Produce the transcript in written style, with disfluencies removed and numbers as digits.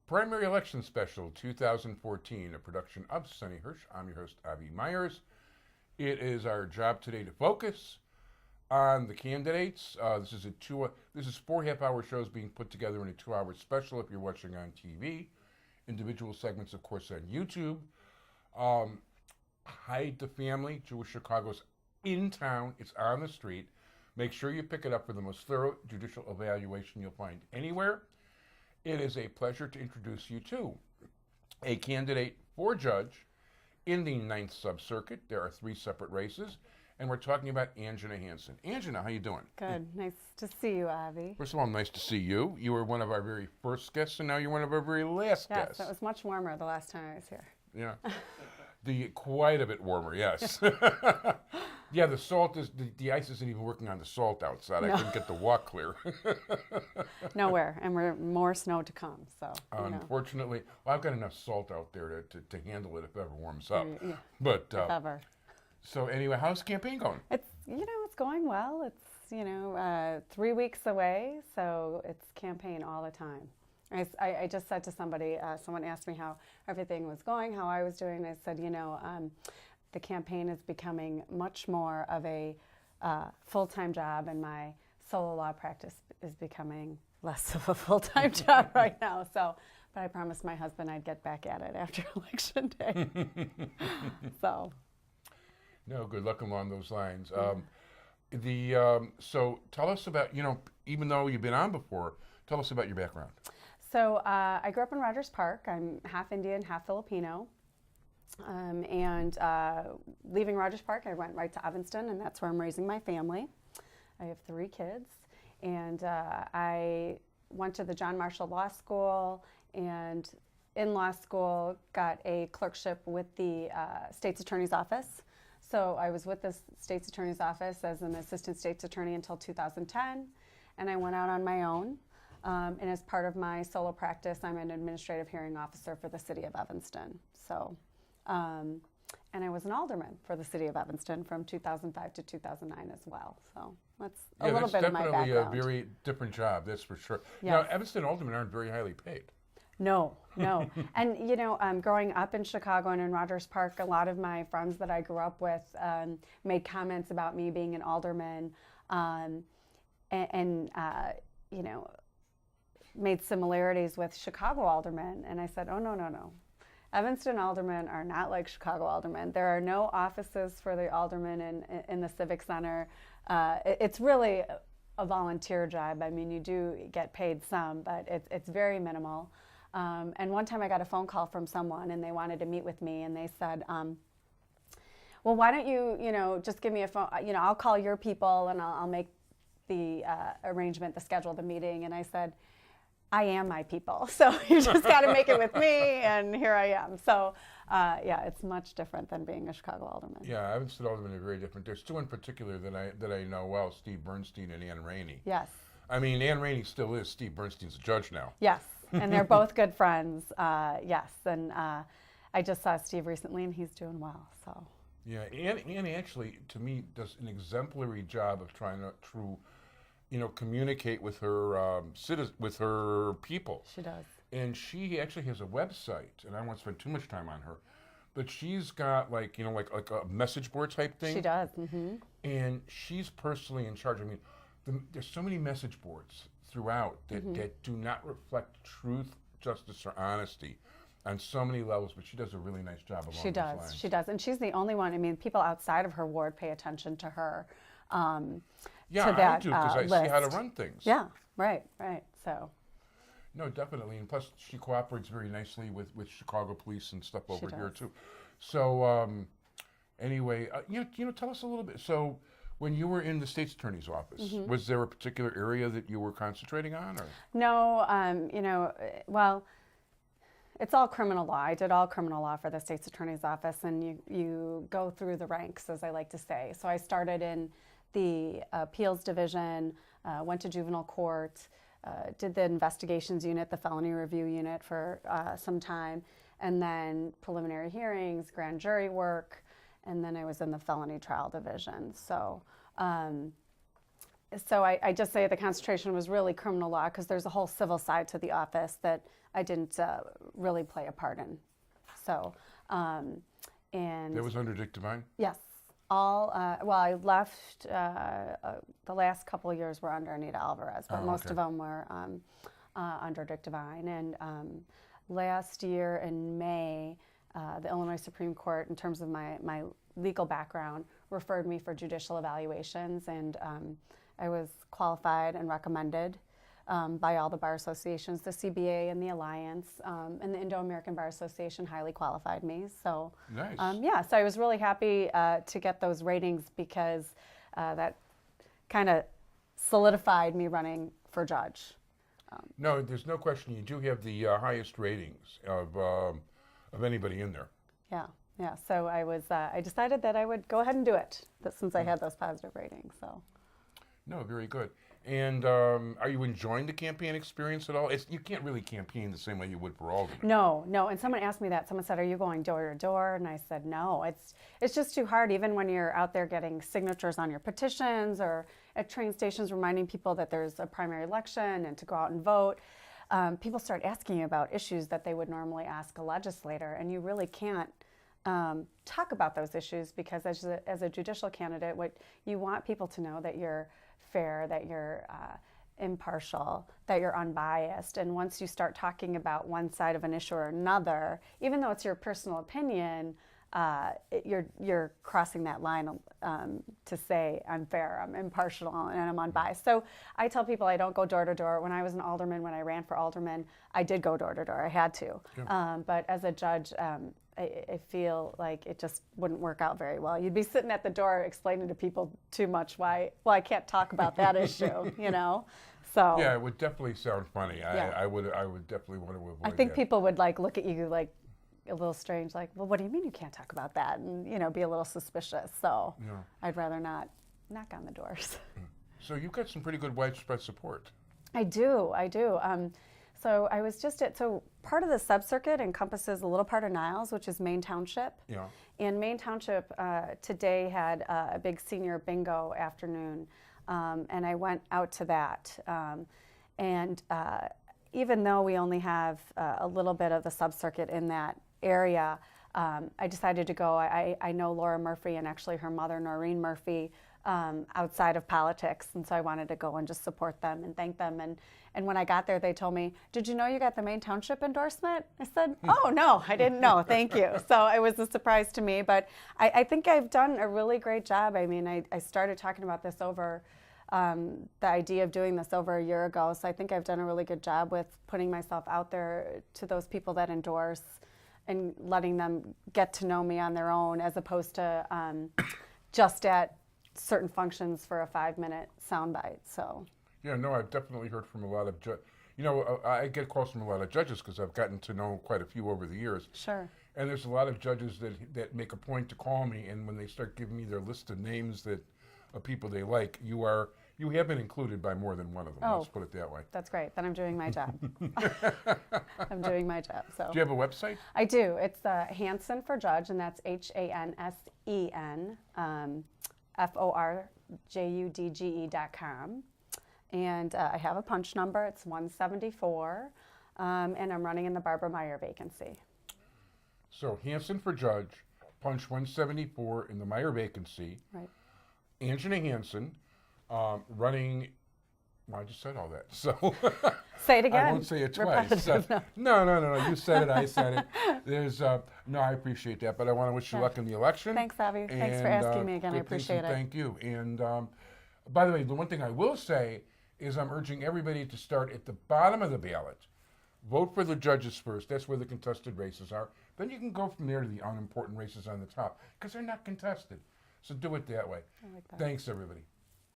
Primary Election Special 2014, a production of Sunny Hirsch. I'm your host, Avi Myers. It is our job today to focus on the candidates. This is 4 half-hour shows being put together in a 2-hour special if you're watching on TV. Individual segments, of course, on YouTube. Hide the Family, Jewish Chicago's in town. It's on the street. Make sure you pick it up for the most thorough judicial evaluation you'll find anywhere. It is a pleasure to introduce you to a candidate for judge in the 9th Sub-Circuit. There are 3 separate races, and we're talking about Anjana Hansen. Anjana, how you doing? Good. Nice to see you, Avi. First of all, nice to see you. You were one of our very first guests, and now you're one of our very last guests. Yes, it was much warmer the last time I was here. Yeah. Quite a bit warmer, yes. Yeah, the salt is, the ice isn't even working on the salt outside. No. I couldn't get the walk clear. Nowhere, and we're more snow to come, so. Unfortunately, well, I've got enough salt out there to handle it if it ever warms up. Yeah, but if ever. So anyway, how's the campaign going? It's, it's going well. It's, 3 weeks away, so it's campaign all the time. I just said to somebody, someone asked me how everything was going, how I was doing. I said, the campaign is becoming much more of a full-time job, and my solo law practice is becoming less of a full-time job right now. So, but I promised my husband I'd get back at it after Election Day. So. No, good luck along those lines. So tell us about, even though you've been on before, tell us about your background. So I grew up in Rogers Park. I'm half Indian, half Filipino. Leaving Rogers Park, I went right to Evanston, and that's where I'm raising my family. I have 3 kids. And I went to the John Marshall Law School, and in law school got a clerkship with the State's Attorney's Office. So I was with the State's Attorney's Office as an assistant state's attorney until 2010, and I went out on my own. And as part of my solo practice, I'm an administrative hearing officer for the city of Evanston. So, and I was an alderman for the city of Evanston from 2005 to 2009 as well. So that's a little bit of my background. That's definitely a very different job, that's for sure. Yes. Now, Evanston aldermen aren't very highly paid. No. And, growing up in Chicago and in Rogers Park, a lot of my friends that I grew up with made comments about me being an alderman made similarities with Chicago aldermen. And I said, oh, no. Evanston aldermen are not like Chicago aldermen. There are no offices for the aldermen in the Civic Center. It's really a volunteer job. I mean, you do get paid some, but it's very minimal. And one time I got a phone call from someone, and they wanted to meet with me, and they said, well, why don't you, just give me a phone, I'll call your people, and I'll make the arrangement, the schedule of the meeting. And I said, I am my people, so you just got to make it with me, and here I am. So, it's much different than being a Chicago alderman. Yeah, Evanston aldermen are very different. There's 2 in particular that I know well, Steve Bernstein and Ann Rainey. Yes. I mean, Ann Rainey still is. Steve Bernstein's a judge now. Yes, and they're both good friends, yes. And I just saw Steve recently, and he's doing well, so. Yeah, Ann actually, to me, does an exemplary job of trying to communicate with her with her people. She does. And she actually has a website, and I don't want to spend too much time on her, but she's got like a message board type thing. She does. Mm-hmm. And she's personally in charge. I mean, there's so many message boards throughout that do not reflect truth, justice, or honesty on so many levels, but she does a really nice job along those lines. She does, and she's the only one. I mean, people outside of her ward pay attention to her. Yeah, I do, because I see how to run things. Yeah, right. So. No, definitely, and plus she cooperates very nicely with Chicago police and stuff over here too. So anyway, tell us a little bit. So when you were in the state's attorney's office, was there a particular area that you were concentrating on, or? No, well, it's all criminal law. I did all criminal law for the state's attorney's office, and you go through the ranks, as I like to say. So I started in the appeals division, went to juvenile court, did the investigations unit, the felony review unit for some time, and then preliminary hearings, grand jury work, and then I was in the felony trial division. So so I just say the concentration was really criminal law because there's a whole civil side to the office that I didn't really play a part in. So, and That was under Dick Devine? yes, all, well, I left, the last couple of years were under Anita Alvarez, but most okay. of them were under Dick Devine. And last year in May, the Illinois Supreme Court, in terms of my legal background, referred me for judicial evaluations, and I was qualified and recommended by all the bar associations. The CBA and the Alliance and the Indo-American Bar Association highly qualified me. So, Nice. yeah, so I was really happy to get those ratings because that kind of solidified me running for judge. No, there's no question. You do have the highest ratings of anybody in there. Yeah, yeah. So I decided that I would go ahead and do it since I had those positive ratings. So. No, very good. And are you enjoying the campaign experience at all? You can't really campaign the same way you would for alderman. No, no. And someone asked me that. Someone said, "Are you going door to door?" And I said, "No. It's just too hard. Even when you're out there getting signatures on your petitions or at train stations reminding people that there's a primary election and to go out and vote, people start asking you about issues that they would normally ask a legislator, and you really can't talk about those issues because as a judicial candidate, what you want people to know that you're fair, that you're impartial, that you're unbiased. And once you start talking about one side of an issue or another, even though it's your personal opinion, you're crossing that line to say I'm fair, I'm impartial, and I'm unbiased. So I tell people I don't go door to door. When I was an alderman, when I ran for alderman, I did go door to door. I had to. Yeah. But as a judge, I feel like it just wouldn't work out very well. You'd be sitting at the door explaining to people too much why, well, I can't talk about that issue, you know? So Yeah, it would definitely sound funny. Yeah. I would definitely want to avoid I think that. people would look at you like a little strange, like, well, what do you mean you can't talk about that? And, be a little suspicious. So Yeah. I'd rather not knock on the doors. So you've got some pretty good widespread support. I do. So I was so part of the subcircuit encompasses a little part of Niles, which is Main Township. Yeah. And Main Township today had a big senior bingo afternoon, and I went out to that. And even though we only have a little bit of the subcircuit in that area, I decided to go. I know Laura Murphy and actually her mother, Noreen Murphy, outside of politics, and so I wanted to go and just support them and thank them. And when I got there, they told me, "Did you know you got the Main Township endorsement?" I said, "Oh no, I didn't know. Thank you." So it was a surprise to me, but I think I've done a really great job. I mean, I started talking about this over the idea of doing this over a year ago, so I think I've done a really good job with putting myself out there to those people that endorse and letting them get to know me on their own, as opposed to just at certain functions for a 5-minute soundbite. So. Yeah, no, I've definitely heard from a lot of I get calls from a lot of judges because I've gotten to know quite a few over the years. Sure. And there's a lot of judges that make a point to call me, and when they start giving me their list of names of people they like, you have been included by more than one of them. Oh. Let's put it that way. That's great. Then I'm doing my job. I'm doing my job. So. Do you have a website? I do. It's Hansen for Judge, and that's HANSEN, FORJUDGE.com. And I have a punch number. It's 174, and I'm running in the Barbara Meyer vacancy. So Hansen for Judge, punch 174 in the Meyer vacancy. Right. Anjana Hansen, running. Well, I just said all that. So Say it again. I won't say it twice. Repetitive, no. No. You said it. I said it. There's no. I appreciate that, but I want to wish you luck in the election. Thanks, Abby. Thanks for asking me again. I good things, appreciate and it. Thank you. And by the way, the one thing I will say is I'm urging everybody to start at the bottom of the ballot. Vote for the judges first. That's where the contested races are. Then you can go from there to the unimportant races on the top because they're not contested. So do it that way. I like that. Thanks, everybody.